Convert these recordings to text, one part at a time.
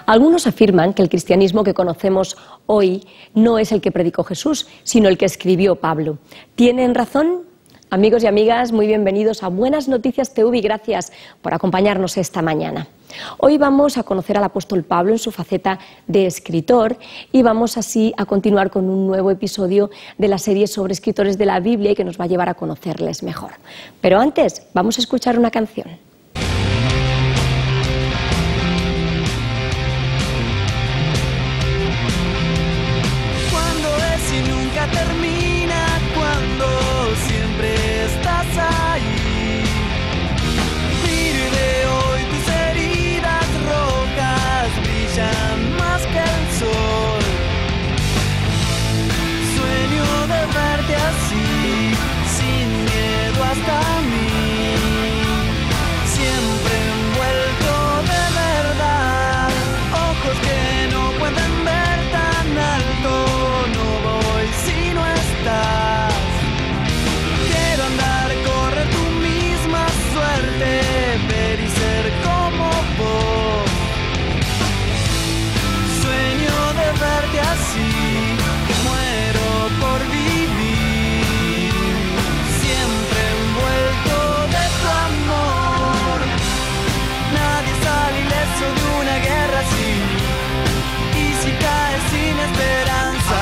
Algunos afirman que el cristianismo que conocemos hoy no es el que predicó Jesús, sino el que escribió Pablo. ¿Tienen razón? Amigos y amigas, muy bienvenidos a Buenas Noticias TV y gracias por acompañarnos esta mañana. Hoy vamos a conocer al apóstol Pablo en su faceta de escritor y vamos así a continuar con un nuevo episodio de la serie sobre escritores de la Biblia y que nos va a llevar a conocerles mejor. Pero antes, vamos a escuchar una canción. Termina cuando siempre estás ahí. Miro y veo hoy tus heridas rojas brillan más que el sol. Sueño de verte así, sin miedo hasta mí, siempre envuelto de verdad, ojos que no pueden ver tan alto. Si no estás, quiero andar, correr tu misma suerte, ver y ser como vos. Sueño de verte así, muero por vivir, siempre envuelto de tu amor. Nadie sale ileso de una guerra así, y si caes sin esperanza,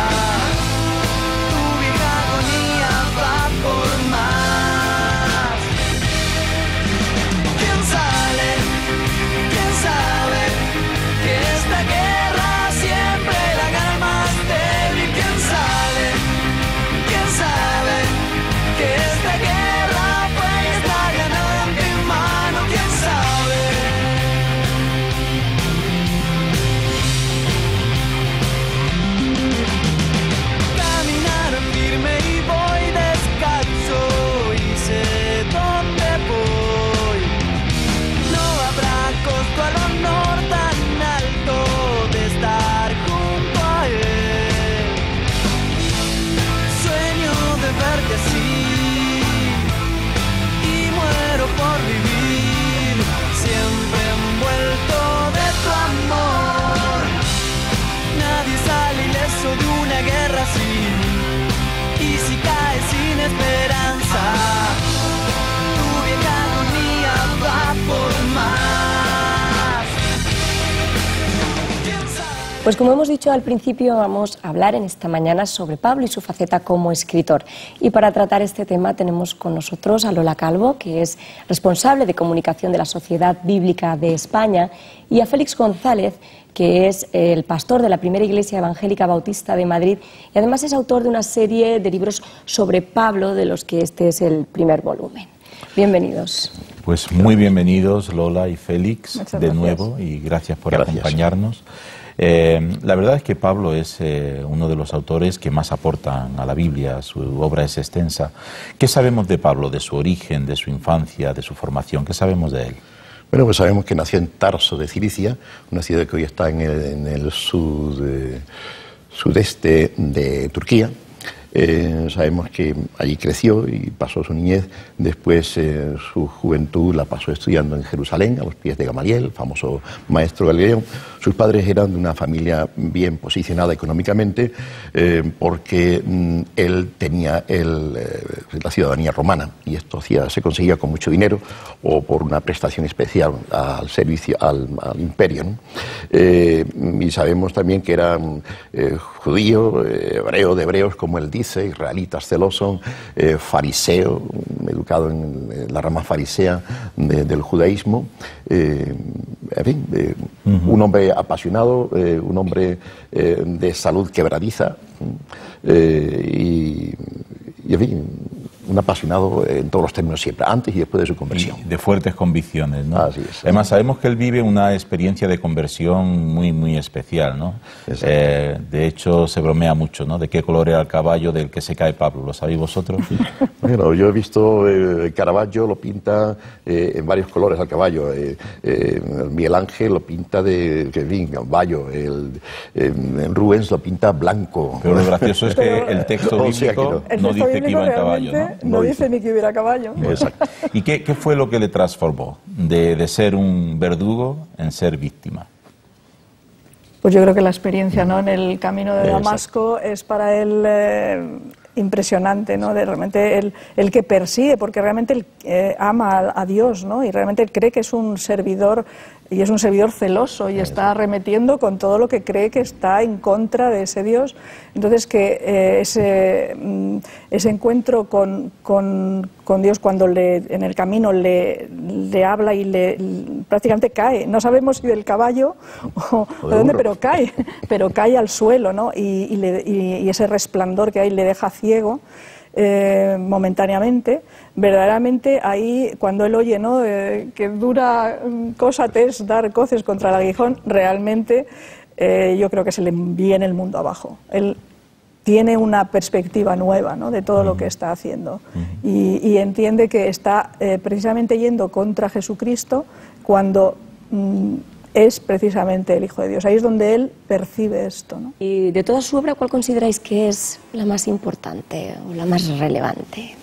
por más. ¿Quién sale? ¿Quién sabe que esta guerra siempre la gana más débil? ¿Quién sale? ¿Quién sabe que esta guerra pues está ganada en tu mano? ¿Quién sabe? Caminar firme y voy descalzo y sé dónde voy. No habrá costo al honor tan alto de estar junto a él. Sueño de verte así y muero por vivir, siempre envuelto de tu amor. Nadie sale ileso de una guerra así, y si caes sin esperanza, tu vieja agonía va por más. Pues como hemos dicho al principio, vamos a hablar en esta mañana sobre Pablo y su faceta como escritor. Y para tratar este tema tenemos con nosotros a Lola Calvo, que es responsable de comunicación de la Sociedad Bíblica de España, y a Félix González, que es el pastor de la Primera Iglesia Evangélica Bautista de Madrid y además es autor de una serie de libros sobre Pablo, de los que este es el primer volumen. Bienvenidos. Pues muy bienvenidos Lola y Félix de nuevo y gracias por acompañarnos. La verdad es que Pablo es uno de los autores que más aportan a la Biblia, su obra es extensa. ¿Qué sabemos de Pablo, de su origen, de su infancia, de su formación? ¿Qué sabemos de él? Bueno, pues sabemos que nació en Tarso de Cilicia, una ciudad que hoy está en el sudeste de Turquía. Sabemos que allí creció y pasó su niñez. Después su juventud la pasó estudiando en Jerusalén, a los pies de Gamaliel, el famoso maestro galileo. Sus padres eran de una familia bien posicionada económicamente porque él tenía la ciudadanía romana y esto se conseguía con mucho dinero o por una prestación especial al servicio al imperio, ¿no? Y sabemos también que era judío, hebreo de hebreos, como él dice, israelitas celoso, fariseo, educado en la rama farisea del judaísmo. En fin, un hombre apasionado, un hombre de salud quebradiza y en fin, un apasionado en todos los términos siempre, antes y después de su conversión. Y de fuertes convicciones, ¿no? Así es. Además, sabemos que él vive una experiencia de conversión muy, muy especial, ¿no? De hecho, se bromea mucho, ¿no? De qué color era el caballo del que se cae Pablo. ¿Lo sabéis vosotros? Bueno, yo he visto Caravaggio lo pinta en varios colores al caballo. Miguel Ángel lo pinta de caballo. Rubens lo pinta blanco. Pero lo gracioso es que el texto bíblico no dice que iba en caballo, ¿no? No dice ni que hubiera caballo. Exacto. ¿Y qué fue lo que le transformó de ser un verdugo en ser víctima? Pues yo creo que la experiencia, ¿no?, en el camino de Damasco es para él impresionante, ¿no? De realmente el que persigue, porque realmente él ama a Dios, ¿no? Y realmente él cree que es un servidor, y es un servidor celoso, y está arremetiendo con todo lo que cree que está en contra de ese Dios. Entonces que ese encuentro con Dios, cuando en el camino le habla y prácticamente cae, no sabemos si del caballo o de dónde, pero cae al suelo, ¿no? Y ese resplandor que hay le deja ciego momentáneamente. Verdaderamente ahí, cuando él oye, ¿no?, que dura cosa te es dar coces contra el aguijón, realmente yo creo que se le viene el mundo abajo. Él tiene una perspectiva nueva, ¿no?, de todo lo que está haciendo, y entiende que está precisamente yendo contra Jesucristo cuando es precisamente el Hijo de Dios. Ahí es donde él percibe esto, ¿no? Y de toda su obra, ¿cuál consideráis que es la más importante o la más relevante?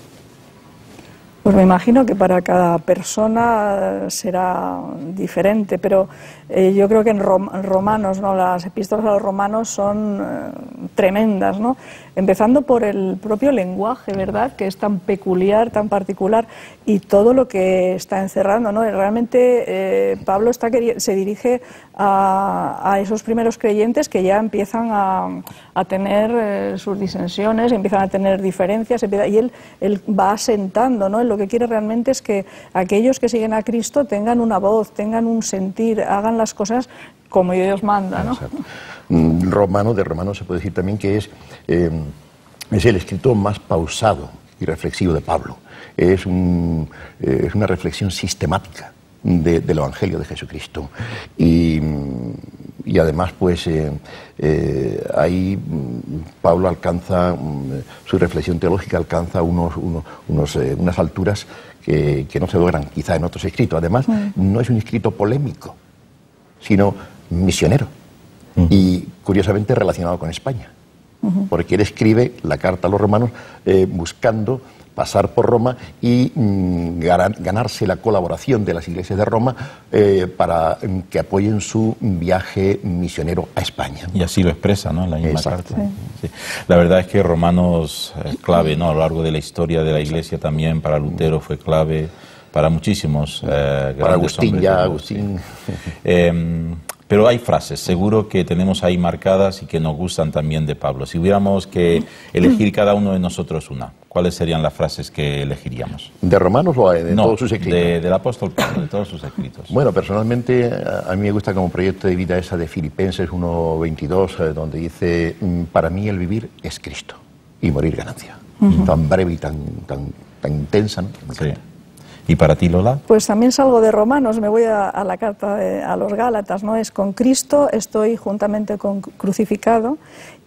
Pues me imagino que para cada persona será diferente, pero yo creo que en Romanos, ¿no?, las epístolas a los romanos son tremendas, ¿no? Empezando por el propio lenguaje, ¿verdad?, que es tan peculiar, tan particular, y todo lo que está encerrando, ¿no? Realmente Pablo se dirige a esos primeros creyentes que ya empiezan a tener sus disensiones, empiezan a tener diferencias, y él va asentando, ¿no? Lo que quiere realmente es que aquellos que siguen a Cristo tengan una voz, tengan un sentir, hagan las cosas como Dios manda, ¿no? Exacto. De Romanos se puede decir también que es el escrito más pausado y reflexivo de Pablo. Es una reflexión sistemática del Evangelio de Jesucristo. Y además, pues, ahí Pablo alcanza, su reflexión teológica alcanza unas alturas que no se logran quizá en otros escritos. Además, no es un escrito polémico, sino misionero, y curiosamente relacionado con España, porque él escribe la carta a los romanos buscando pasar por Roma y ganarse la colaboración de las iglesias de Roma para que apoyen su viaje misionero a España. Y así lo expresa, ¿no?, en la misma Exacto. carta. Sí. La verdad es que Romanos es clave, ¿no?, a lo largo de la historia de la Iglesia también. Para Lutero fue clave, para muchísimos para Agustín, Agustín. Pero hay frases, seguro que tenemos ahí marcadas y que nos gustan también de Pablo. Si hubiéramos que elegir cada uno de nosotros una, ¿cuáles serían las frases que elegiríamos? ¿De Romanos o de todos sus escritos? Del apóstol Pablo, de todos sus escritos. Bueno, personalmente a mí me gusta como proyecto de vida esa de Filipenses 1:22, donde dice: para mí el vivir es Cristo y morir ganancia. Tan breve y tan intensa, ¿no? Sí. ¿Y para ti, Lola? Pues también salgo de Romanos, me voy a la carta a los Gálatas, ¿no? Es: con Cristo estoy juntamente crucificado,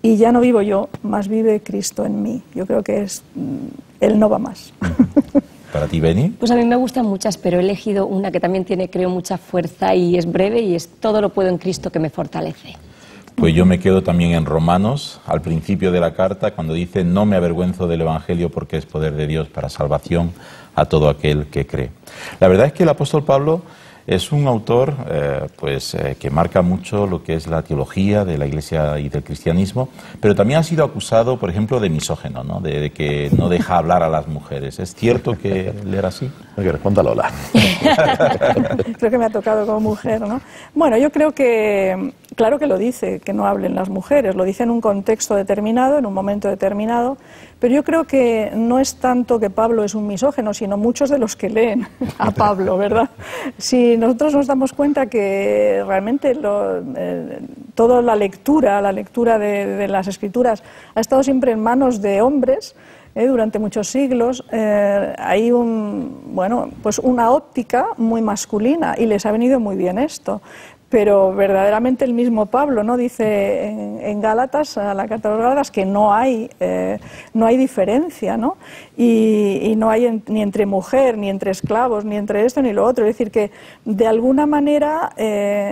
y ya no vivo yo, mas vive Cristo en mí. Yo creo que Él no va más. ¿Para ti, Beni? Pues a mí me gustan muchas, pero he elegido una que también tiene, creo, mucha fuerza y es breve, y es: todo lo puedo en Cristo que me fortalece. Pues yo me quedo también en Romanos, al principio de la carta, cuando dice: no me avergüenzo del Evangelio, porque es poder de Dios para salvación a todo aquel que cree. La verdad es que el apóstol Pablo es un autor que marca mucho lo que es la teología de la Iglesia y del cristianismo, pero también ha sido acusado, por ejemplo, de misógino, ¿no?, de que no deja hablar a las mujeres. ¿Es cierto que él era así? Que responda Lola. Creo que me ha tocado como mujer, ¿no? Bueno, yo creo que, claro que lo dice, que no hablen las mujeres, lo dice en un contexto determinado, en un momento determinado, pero yo creo que no es tanto que Pablo es un misógino, sino muchos de los que leen a Pablo, ¿verdad? Si nosotros nos damos cuenta que realmente toda la lectura de las Escrituras ha estado siempre en manos de hombres, durante muchos siglos, hay pues una óptica muy masculina y les ha venido muy bien esto. Pero verdaderamente el mismo Pablo, ¿no?, dice en Gálatas, a la carta de los Gálatas, que no hay diferencia, ¿no? Y no hay ni entre mujer, ni entre esclavos, ni entre esto ni lo otro. Es decir, que de alguna manera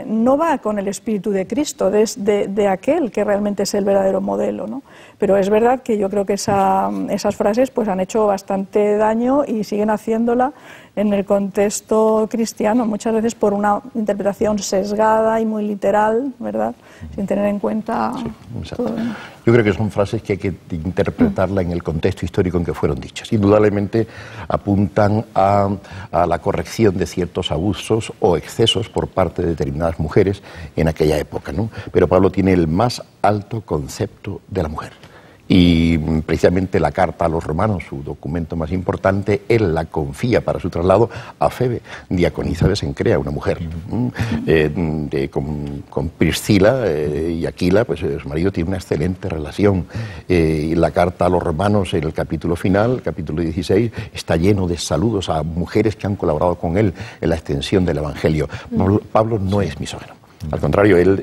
no va con el espíritu de Cristo, de aquel que realmente es el verdadero modelo, ¿no? Pero es verdad que yo creo que esas frases pues han hecho bastante daño y siguen haciéndola en el contexto cristiano, muchas veces por una interpretación sesgada y muy literal, ¿verdad?, sin tener en cuenta todo. Yo creo que son frases que hay que interpretarla en el contexto histórico en que fueron dichas. Indudablemente apuntan a la corrección de ciertos abusos o excesos por parte de determinadas mujeres en aquella época, ¿no? Pero Pablo tiene el más alto concepto de la mujer. Y precisamente la carta a los romanos, su documento más importante, él la confía para su traslado a Febe, diaconisa de Cencrea, una mujer. Con Priscila y Aquila, pues su marido tiene una excelente relación. Y la carta a los romanos, en el capítulo final, el capítulo 16, está lleno de saludos a mujeres que han colaborado con él en la extensión del Evangelio. Pablo no es misógino. Al contrario, él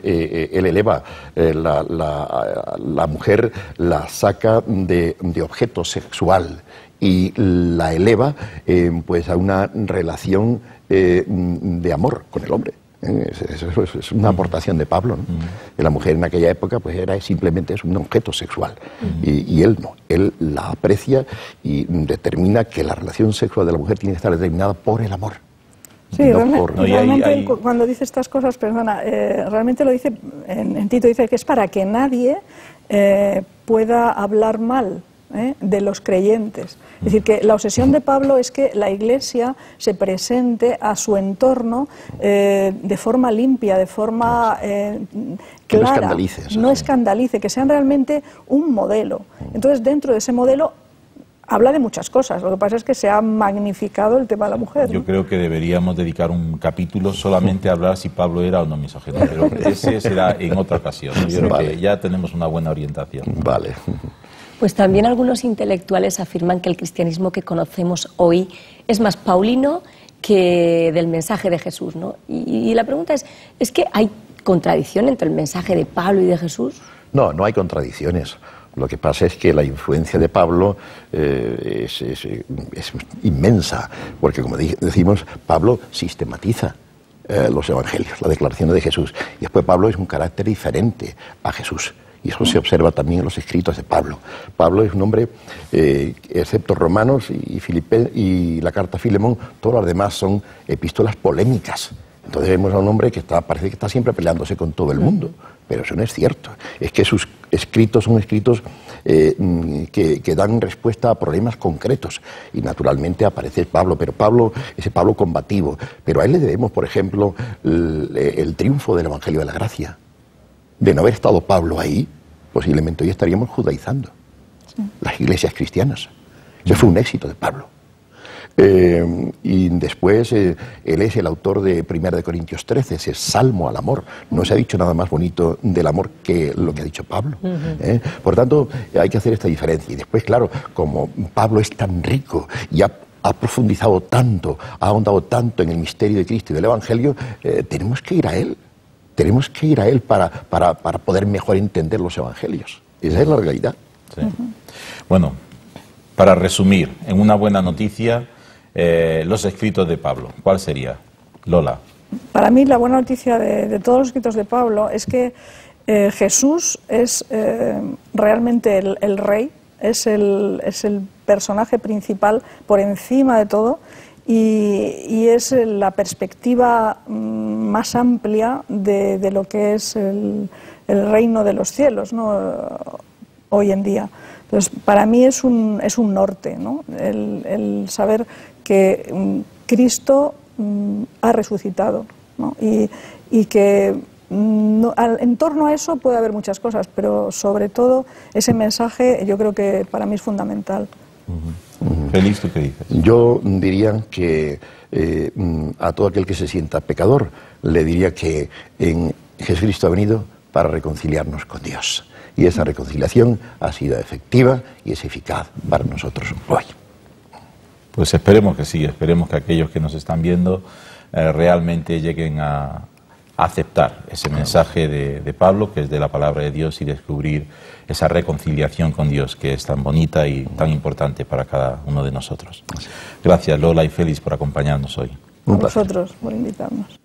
eleva la mujer, la saca de objeto sexual y la eleva pues a una relación de amor con el hombre. Eso es una aportación de Pablo, ¿no? La mujer en aquella época pues simplemente es un objeto sexual y él no, él la aprecia y determina que la relación sexual de la mujer tiene que estar determinada por el amor. Sí, realmente cuando dice estas cosas, perdona, realmente lo dice, en Tito dice que es para que nadie pueda hablar mal de los creyentes. Es decir, que la obsesión de Pablo es que la Iglesia se presente a su entorno de forma limpia, de forma clara, no escandalice, que sean realmente un modelo. Entonces, dentro de ese modelo habla de muchas cosas, lo que pasa es que se ha magnificado el tema de la mujer, ¿no? Yo creo que deberíamos dedicar un capítulo solamente a hablar si Pablo era o no misógino, pero ese será en otra ocasión. Yo creo que ya tenemos una buena orientación. Vale. Pues también algunos intelectuales afirman que el cristianismo que conocemos hoy es más paulino que del mensaje de Jesús, ¿no? Y la pregunta ¿es que hay contradicción entre el mensaje de Pablo y de Jesús? No, no hay contradicciones. Lo que pasa es que la influencia de Pablo es inmensa, porque como decimos, Pablo sistematiza los evangelios, la declaración de Jesús, y después Pablo es un carácter diferente a Jesús, y eso se observa también en los escritos de Pablo. Pablo es un hombre, excepto Romanos y la carta a Filemón, todas las demás son epístolas polémicas. Entonces vemos a un hombre que parece que está siempre peleándose con todo el mundo, pero eso no es cierto. Es que sus escritos son escritos que dan respuesta a problemas concretos, y naturalmente aparece Pablo, pero ese Pablo combativo. Pero a él le debemos, por ejemplo, el triunfo del Evangelio de la Gracia. De no haber estado Pablo ahí, posiblemente hoy estaríamos judaizando las iglesias cristianas. Ese fue un éxito de Pablo. Y después él es el autor de 1 Corintios 13, ese salmo al amor. No se ha dicho nada más bonito del amor que lo que ha dicho Pablo. Por tanto, hay que hacer esta diferencia. Y después, claro, como Pablo es tan rico y ha profundizado tanto, ha ahondado tanto en el misterio de Cristo y del Evangelio, tenemos que ir a él. Tenemos que ir a él para poder mejor entender los Evangelios. Esa es la realidad. Sí. Bueno, para resumir, en una buena noticia, los escritos de Pablo. ¿Cuál sería? Lola. Para mí la buena noticia de todos los escritos de Pablo es que Jesús es realmente el rey, es el personaje principal por encima de todo, y es la perspectiva más amplia de lo que es el reino de los cielos, ¿no?, hoy en día. Entonces, para mí es un norte, ¿no?, el saber que Cristo ha resucitado, ¿no?, y que en torno a eso puede haber muchas cosas, pero sobre todo ese mensaje yo creo que para mí es fundamental. Félix, ¿tú qué dices? Yo diría que a todo aquel que se sienta pecador, le diría que Jesucristo ha venido para reconciliarnos con Dios. y esa reconciliación ha sido efectiva y es eficaz para nosotros hoy. Pues esperemos que sí, esperemos que aquellos que nos están viendo realmente lleguen a aceptar ese mensaje de Pablo, que es de la palabra de Dios, y descubrir esa reconciliación con Dios que es tan bonita y tan importante para cada uno de nosotros. Gracias, Lola y Félix, por acompañarnos hoy. A vosotros por invitarnos.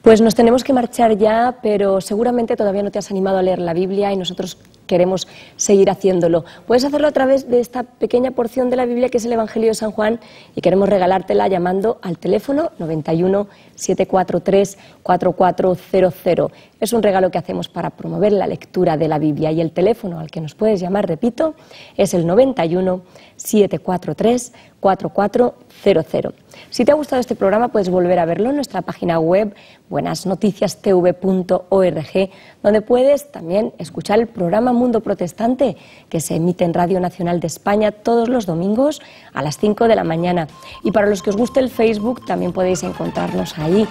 Pues nos tenemos que marchar ya, pero seguramente todavía no te has animado a leer la Biblia y nosotros queremos seguir haciéndolo. Puedes hacerlo a través de esta pequeña porción de la Biblia que es el Evangelio de San Juan y queremos regalártela llamando al teléfono 91 743 4400. Es un regalo que hacemos para promover la lectura de la Biblia y el teléfono al que nos puedes llamar, repito, es el 91 743 4400. Si te ha gustado este programa puedes volver a verlo en nuestra página web buenasnoticiastv.org, donde puedes también escuchar el programa Mundo Protestante, que se emite en Radio Nacional de España todos los domingos a las 5 de la mañana. Y para los que os guste el Facebook también podéis encontrarnos ahí,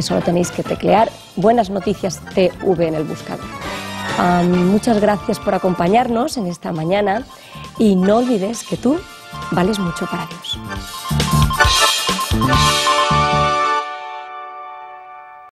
solo tenéis que teclear Buenas Noticias TV en el buscador. Muchas gracias por acompañarnos en esta mañana y no olvides que tú vales mucho para Dios.